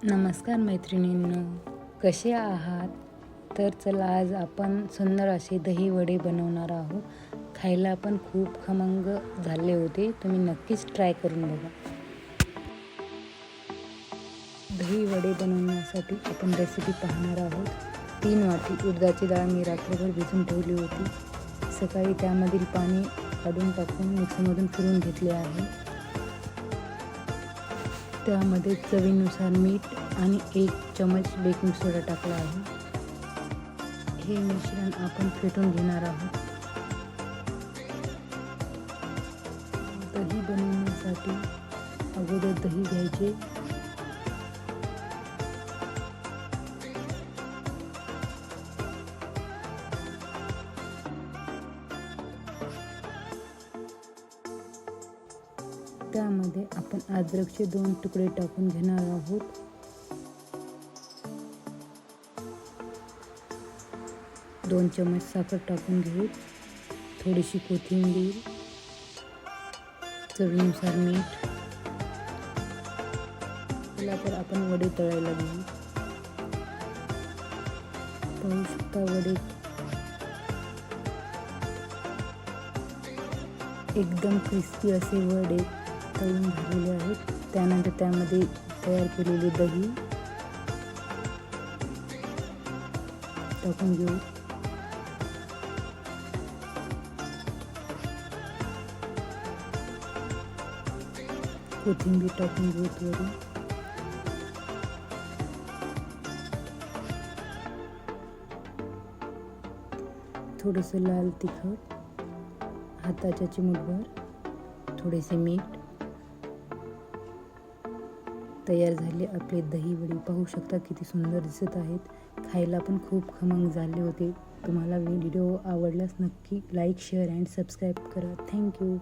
नमस्कार मैत्रिणींनो, कसे आहात? तर चला आज आपण सुंदर असे दही वडे बनवणार आहोत. खायला पण खूप खमंग झाले होते. तुम्ही नक्कीच ट्राय करून बघा. दही वडे बनवण्यासाठी आपण रेसिपी पाहणार आहोत. 3 वाटी उडदाची डाळ मी रात्रभर भिजून ठेवली होती. सकाळी त्यामधील पाणी काढून टाकून मिक्सरमधून फिरवून घेतले आहे. त्यामध्ये चवीनुसार मीठ आणि 1 चमच बेकिंग सोडा टाकला आहे. हे मिश्रण आपण फेटून घेणार आहोत. दही बनवण्यासाठी अगोदर दही घ्यायचे. त्यामध्ये आपण अद्रकचे 2 तुकडे टाकून घेणार आहोत. दोन चमच साखर टाकून घेऊ. थोडीशी कोथिंबीर, चवीनुसार मीठ. चला तर आपण वडे तळायला घेऊ. पाहू शकता वडे एकदम क्रिस्पी असे वडे तळून झालेले आहेत. त्यानंतर त्यामध्ये तयार केलेले दही टाकून घेऊ. कोथिंबीर टाकून घेऊ थोडी. थोडंसं लाल तिखट, हाताच्या चिमूटभर, थोडेसे मीठ. तयार झाले आपले दही वडे. पाहू शकता किती सुंदर दिसत आहेत. खायला पण खूप खमंग झाले होते. तुम्हाला व्हिडिओ आवडल्यास नक्की लाईक, शेअर अँड सबस्क्राईब करा. थँक्यू.